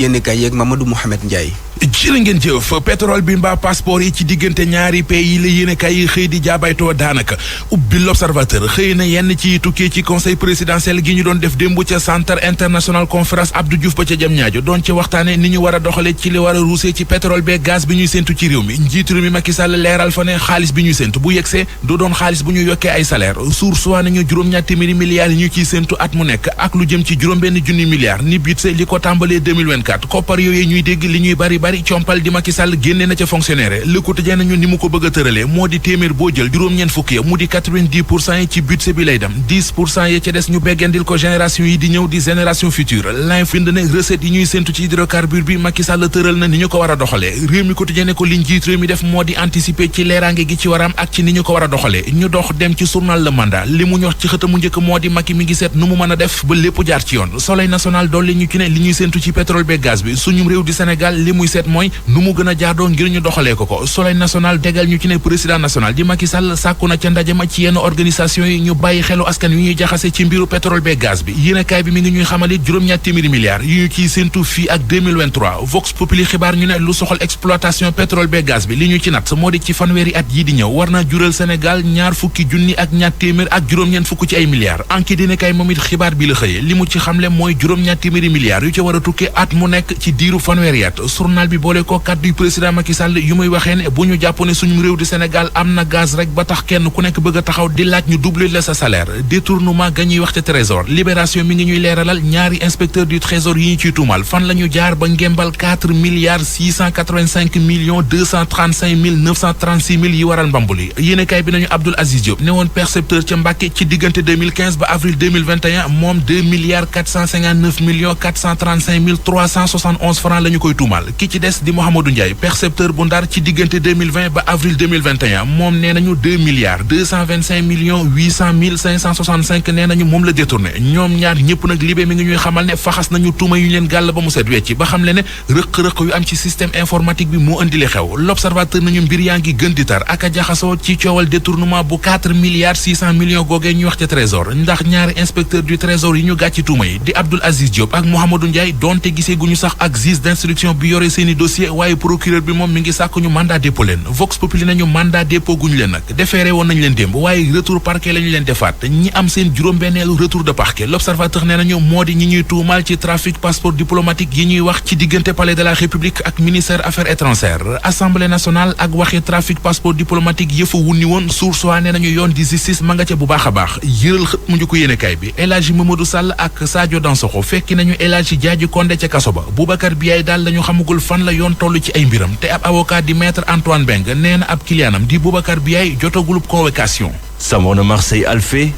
yéen kay yeeg Mamadou Mouhamed Ndiaye. jërë ngeen jëf pétrole bi mbaa passeport yi ci diggante ñaari pays yi la yéen kay yi xëy di jaabaytoo daanaka ubbi l'observateur xëy na yenn ci tukkee ci conseil présidentiel gi ñu doon def démb ca centre international conférence Abdou Diouf ba ca Diamniadio doon ci waxtaane ni ñu war a doxale ci li war a ruusee ci pétrole bee gaz bi ñuy séntu ci réew mi njiitu réew mi Macky Sall leeral fa ne xaalis bi ñuy séntu bu yegsee du doon xaalis bu ñu yokkee ay salaire source waa nañu juróom-ñaar téeméeri milliards yi ñu ciy séntu at mu nekk ak lu jëm ci juróom-benn junni milliards ni budget li ko tàmbalee 2024 koppar yooyu ñuy dégg li ñuy bari compal di Macky Sall génne na ca fonctionnaire Le Quotidien nañu ni mu ko bëgg a tëralee moo di téeméer boo jël juróom-ñeent fukk ya mu di 90% yi ci budget bi lay dem 10% ya ca des ñu beggandil ko génération yi di ñëw di génération future l'info bind ne recette yi ñuy séntu ci hydrocarbure bi Macky Sall tëral na ni ñu ko war a doxalee réew mi Quotidien ne ko li njiit réew mi def moo di anticiper ci leeraange gi ci waram ak ci ni ñu ko war a doxalee ñu dox dem ci journal Le Mandat li mu ñox ci xëtamu njëkk moo di Macky mi ngi seet nu mu mën a def ba lépp jaar ci yoon Soleil national dolli ñu ci ne li ñuy séntu ci pétrole be gaz bi suñu réew di Sénégal li muy seet mooy nu mu gën a jaadoo ngir ñu doxalee ko Soleil national dégal ñu ci ne président national di Macky Sall sàkku na ca ndaje ma ci yenn organisation yi ñu bàyyi xelu askan wi ñuy jaxase ci mbiru pétrole be gaz bi yéenekaay bi mi ngi ñuy xamalit juróom-ñaar téeméeri milliards yu ñu ciy séntu fii ak 2023 Vox Populi xibaar ñu ne lu soxal exploitation pétrole be gaz bi li ñu ci nat moo di ci fanweeri at yii di ñëw war na jural Sénégal ñaar fukki junni ak ñaar téeméer ak juróom-ñeent fukk ci ay milliards Enquête dina moom it xibaar bi la xëyee li mu ci xamle mooy juróom-ñaar téeméeri milliards yu ca war a tukkee at mu nekk ci diiru fanweeri at journal bi boole ko kàddu président Macky Sall yu muy waxee ne bu ñu jàpp ne suñu réew di Sénégal am na gaz rek ba tax kenn ku nekk bëgg a taxaw di laaj ñu doubler la sa salaire détournement ga ñuy wax ca trésor libération mi ngi ñuy leeralal ñaari inspecteur du trésor yi ñu ciy tuumal fan la ñu jaar ba ngembal 4 milliards 685 millions 235 mille 936 mille yi waral mbambuli yéenekaay bi nañu Abdoul Aziz Diop ne woon percepteur ca Mbàkke ci diggante 2015 ba avril 2021 moom 2 milliards 459 millions 435 mille 371 francs la ñu koy tuumal ki ci des di Mouhamadou Ndiaye percepteur bu Ndar ci diggante 2020 ba avril 2021 moom nee nañu 2 milliards 225 millions 800 mille 565 nee nañu moom la détourné ñoom ñaar ñëpp nag libé mi ngi ñuy xamal ne faxas nañu tuuma yu ñu leen gàll ba mu set wecc ba xam le ne rëq-rëq yu am ci système informatique bi moo indi li xew l'observateur nañu mbir yaa ngi gën di tar ak a jaxasoo ci coowal détournement bu 4 milliards 600 millions googee ñuy wax ca trésor ndax ñaari inspecteur du trésor yi ñu gàcci tuuma yi di Abdoul Aziz Diop ak Mouhamadou Ndiaye donte gisee gu ñu sax ak juge d'instruction bi yore seeni dossier waaye procureur bi moom mi ngi sàkk ñu mandat dépôt leen Vox Populi nañu mandat dépôt guñu leen nag déféré woon nañu leen démb waaye retour parquet la ñu leen defaat ñi am seen juróom-benneelu retour de parquet l'observateur nee nañu moo di ñi ñuy tuumal ci trafic passeport diplomatique yi ñuy wax ci diggante palais de la république ak ministère affaires étrangères assemblée nationale ak waxi trafic passeport diplomatique yëfa wunni woon source waa nee nañu yoon di justice ma nga ca bu baax a baax yëral xët mu njëkk yéenekaay bi El Hadji Mamadou Sall ak Sadio Dansokho fekki nañu El Hadji Diadji Condé ca kaso ba Boubacar Biaye daal lañu xamagul fan la yoon toll ci ay mbiram te ab avocat di maître Antoine Beng nee na ab clientam di Boubacar Biaye jotagul convocation. Savon de Marseille Alphé,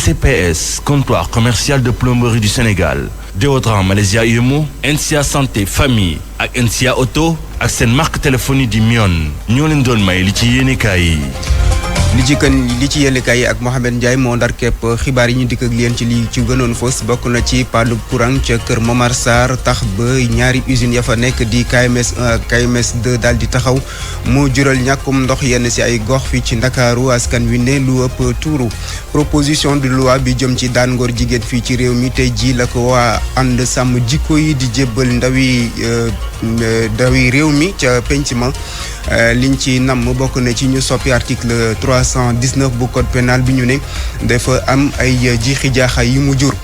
CCPS, comptoir commercial de plomberie du Sénégal, Deodran Malaysia UMO, NCA Santé Famille ak NCA Auto ak seen marque téléphonie di Mion ñoo leen doon may li ci yéenekaay yi. li ci yéenekaay yi ak Mohamed Ndiaye moo ndar képp xibaar yi ñu dikk ak leen ci li ci gënoon fës bokk na ci panne courant ca kër Momar Sarr tax ba ñaari usines ya fa nekk di KMS 1 ak KMS 2 daal di taxaw moo jural ñàkkum ndox yenn si ay gox fi ci Ndakaaru askan wi ne lu ëpp tuuru proposition de loi bi jëm ci daan ngóor jigéen fii ci réew mi tey ji la ko waa ànd sàmm jikko yi di jébbal ndawi réew mi ca penc ma liñ ci namm bokk na ci ñu soppi article 319 bu code pénal bi ñu ne dafa am ay jiixi jaaxa yi mu jur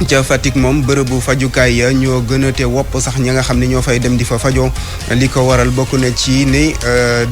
ca Fatick moom bërëbu fajukaay ya ñoo gën a te wopp sax ña nga xam ne ñoo fay dem di fa fajoo li ko waral bokk na ci ne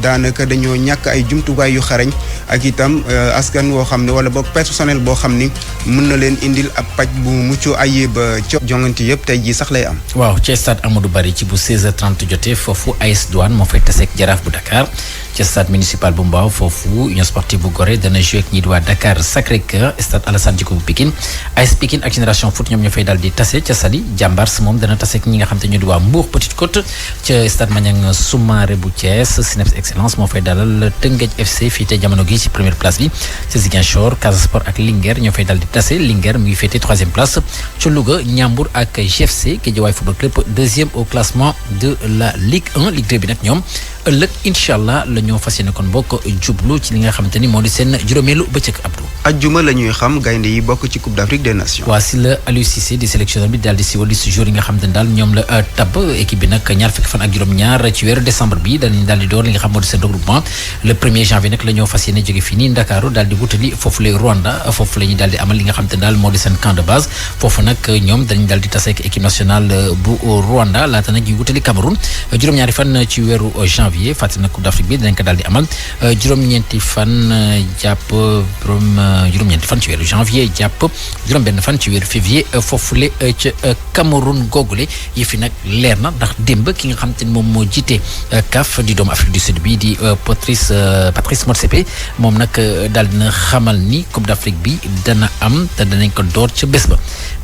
daanaka dañoo ñàkk ay jumtuwaay yu xarañ ak itam askan woo xam ne wala boog personnel boo xam ni mën na leen indil ab paj bu mucc ayib co jongante yëpp tey jii sax lay am. waaw ci stade Amadou Barry ci bu 16h30 jotee foofu AS Douane moo fay taseeg Jaraaf bu Dakar ci stade municipal bu Mbao foofu Union sportive bu Gorée dana joué ak ñi di waa Dakar Sacré-Cœur stade Alassane Djigo bu Pikine AS Pikine ak Génération Foot ñoom ñoo fay daal di tase ca Saly Jàmbars moom dana tase ak ñi nga xam te ñu di waa Mbour Petite Côte ca stade Maniang Soumaré bu Thiès Cneps Excellence moo fay dalal Teungueth FC fii te jamono gi ci première place bi ca Ziguinchor Casa Sport ak Linguère ñoo fay daal di tase Linguère mu ngi féete troisième place ca Louga Ndiambour ak GFC Guédiawaye Football Club deuxième au classement de la Ligue 1 Ligue 2 bi nag ñoom ëllëg incha allah la ñoo fas yéene kon bokk jublu ci li nga xamante ni moo di seen juróomeelu bëccëg Abdou. ajjuma la ñuy xam gaynde yi bokk ci Coupe d'Afrique des Nations. waa si la Aliou Cissé di sélectionneur bi daal di siiwal liste joueurs yi nga xam ne daal ñoom la tabb équipe bi nag ñaar fukki fan ak juróom-ñaar ci weeru décembre bi dañu daal di door li nga xam moo di seen regroupement le 1er janvier nag la ñoo fas yéene jóge fii nii Ndakaaru daal di wutali foofu la Rwanda foofu la ñuy daal di amal li nga xam ne daal moo di seen camp de base foofu nag ñoom dañu daal di tase ak équipe nationale bu Rwanda laata nag ñu wutali Cameroun juróom-ñaari fan ci weeru janvier fàttali nag Coupe d'Afrique bi dinañ ko daal di amal juróom-ñeenti fan jàpp juróom-ñeenti fan ci weeru janvier jàpp juróom-benn fan ci weeru février foofule ca Cameroun googule yi fi nag leer na ndax démb ki nga xam te ne moom moo jiite CAF di doomu Afrique du Sud bi di Patrice Motsepe moom nag daal dina xamal ni Coupe d'Afrique bi dana am te danañ ko door ca bés ba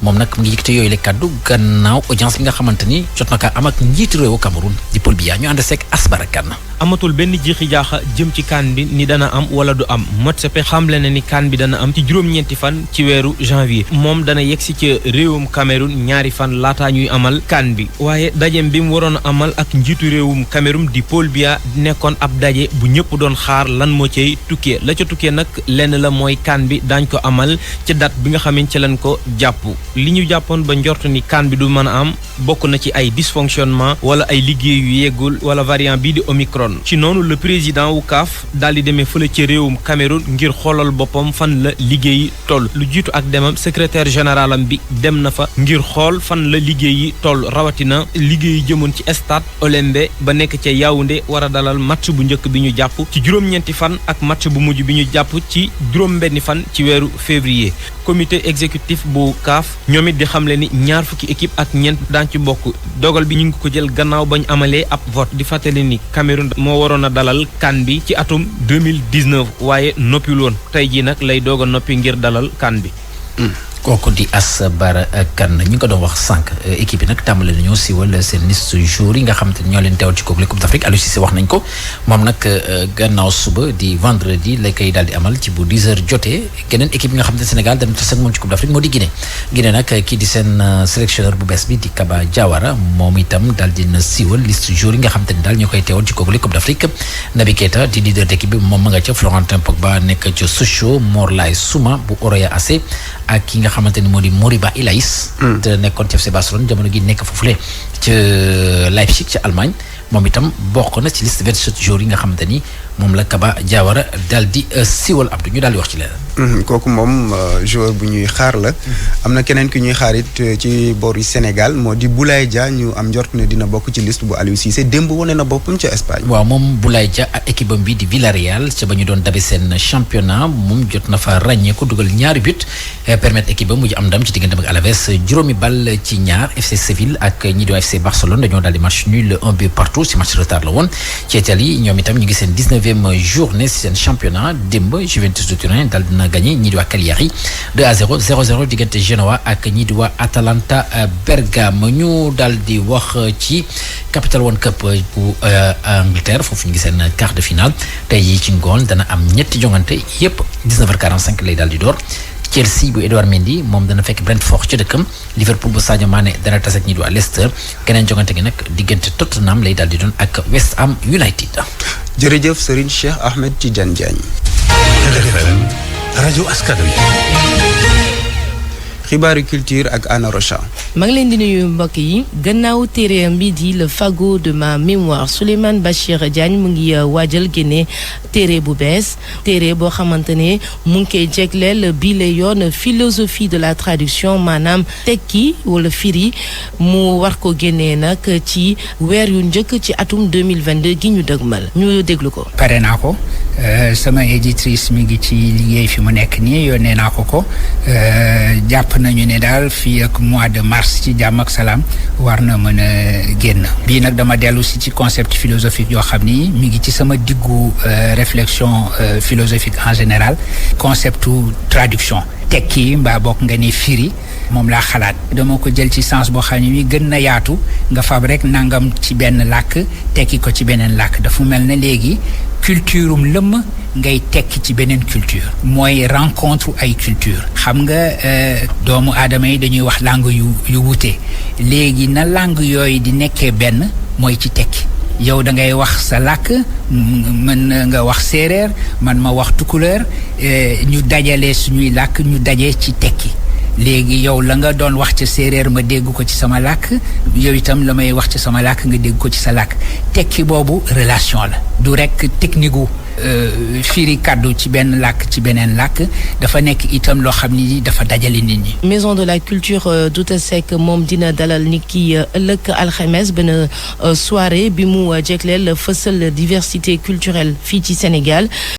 moom nag mu ngi yëkkate yooyu la kàddu gannaaw audience bi nga xamante ni jot na kaa am ak njiitu réewu Cameroun di Paul Biya ñu ànd seeg Asbarakan. amatul benn jiixi jaaxa jëm ci CAN bi ni dana am wala du am Motsepe xamle na ni CAN bi dana am ci juróom-ñeenti fan ci weeru janvier moom dana yegsi ci réewum Cameroun ñaari fan laataa ñuy amal CAN bi waaye dajeem bi mu waroon a amal ak njiitu réewum Cameroun di Paul Biya nekkoon ab daje bu ñëpp doon xaar lan moo cay tukkee la ca tukkee nag lenn la mooy CAN bi daañ ko amal ci date bi nga xamante ci lañ ko jàpp li ñu jàppoon ba njort ni CAN bi du mën a am bokk na ci ay dysfonctionnement wala ay liggéey yu yeggul wala variant bii di Omicron ci noonu le président wu CAF daal di demee fële ci réewum Cameroun ngir xoolal boppam fan la liggéey toll lu jiitu ak demam secrétaire général am bi dem na fa ngir xool fan la liggéey yi toll rawatina liggéey yi jëmoon ci stade Olembe ba nekk ca Yaoundé war a dalal match bu njëkk bi ñu jàpp ci juróom-ñeenti fan ak match bu mujj bi ñu jàpp ci juróom-benni fan ci weeru février comité exécutif bu CAF ñoom it di xamle ni ñaar fukki équipe ak ñeent daan ci bokk dogal bi ñu ngi ko jël gannaaw bañ amalee ab vote di fàttali ni Cameroun moo waroon a dalal CAN bi ci atum 2019 waaye noppiwul woon tey jii nag lay doog a noppi ngir dalal CAN bi. kooku di Asbarakan ñu ngi ko doon wax sànq équipe bi nag tàmbale nañoo siiwal seen liste joueurs yi nga xam te ñoo leen teewal ci Coupe d'Afrique Aliou Cissé wax nañ ko moom nag gannaaw suba di vendredi la koy daal di amal ci bu 10h jotee geneen équipe yi nga xam te Sénégal dana tase ak moom ci Coupe d'Afrique moo di Guinée nag kii di seen sélectionneur bu bees bi di Kaba Diawara moom itam daal dina siiwal liste joueurs yi nga xam te ne daal ñoo koy teewal ci Coupe d'Afrique Naby Keita di leader d'équipe bi moom ma nga ca Florentin Pogba nekk ca Sochaux Morlaye Souma bu Oroya AC ak ki nga xamante ni moo di Moriba Ilaïs te nekkoon ci FC Barcelone jamono gi nekk foofule ca Leipzig ca Allemagne moom itam bokk na ci liste 27 joueurs yi nga xamante ni moom la Kaba Diawara daal di siiwal Abdou ñu daal di wax ci leneen. kooku moom joueur bu ñuy xaar la. am na keneen ki ñuy xaar it ci boori Sénégal moo di Boulaye Dia ñu am njort ne dina bokk ci liste bu Aliou Cissé démb wane na boppam ca Espagne. waaw moom Boulaye Dia ak équipe am bi di Villarreal ca ba ñu doon dabe seen championnat moom jot na fa ràññeeku dugal ñaari but permettre équipe ba mujj am ndam ci digganteem ak Alaves juróomi bal ci ñaar FC Séville ak ñi di FC Barcelone dañoo daal di match nul 1 but partout si match retard la woon ci Italie ñoom itam ñu ngi seen 19e journée si seen championnat démb Juventus de Turin daal dina gagné ñi di waa Cagliari 2-0 0-0 diggante Genoa ak ñi di waa Atalanta Bergame ñu daal di wax ci Capital One Cup bu Angleterre foofu ñu ngi seen quart de finale tey yi ci ngoon dana am ñetti jongante yépp 19h45 lay daal di door Chelsea bu Edouard Mendy moom dana fekk Brentford ci dëkkam Liverpool bu Sadio Mané dana tase ak ñi di waa Leicester keneen jongante gi nag diggante Tottenham lay daal di doon ak West Ham United. jërëjëf Serigne Cheikh Ahmed Tidiane Diagne. RFM rajo askan wi. xibaaru culture ak Anna Rocha. maa ngi leen di nuyu mbokk yi gannaaw téereem bi di le fagot de ma mémoire Souleymane Bachir Diagne mu ngi waajal génne téere bu bees téere boo xamante ne mu ngi koy jegleel bii la yoon philosophie de la traduction maanaam tekki wala firi mu war ko génnee nag ci weer yu njëkk ci atum 2022 gi ñu dëgmal ñu déglu ko. pare naa ko sama éditrice mi ngi ci liggéey fi mu nekk nii yónnee naa ko jàpp nañu ne daal fii ak mois de mars ci jàmm ak salaam war na mën a génn bii nag dama dellu si ci concept philosophique yoo xam ni mi ngi ci sama diggu réflexion philosophique en général conceptu traduction tekki mbaa bokk nga ni firi moom laa xalaat dama ko jël ci sens boo xam ne mi gën na yaatu nga fab rek nangam ci benn làkk tekki ko ci beneen làkk dafa mel ne léegi culturum lëmm ngay tekki ci beneen culture mooy rencontre ay culture xam nga doomu aadama yi dañuy wax langue yu wute léegi na langue yooyu di nekkee benn mooy ci tekki yow da ngay wax sa làkk mën nga wax séeréer man ma wax tukulóor ñu dajale suñuy làkk ñu daje ci tekki léegi yow la nga doon wax ca séeréer ma dégg ko ci sama làkk yow itam la may wax ci sama làkk nga dégg ko ci sa làkk tekki boobu relation la du rekk technique gu firi kàddu ci benn làkk ci beneen làkk dafa nekk itam loo xam ni dafa dajale nit ñi. Maison de la culture Douta Seck moom dina dalal nit ki ëllëg alxames benn soirée bi mu jegleel fësal diversité culturelle fii ci Sénégal.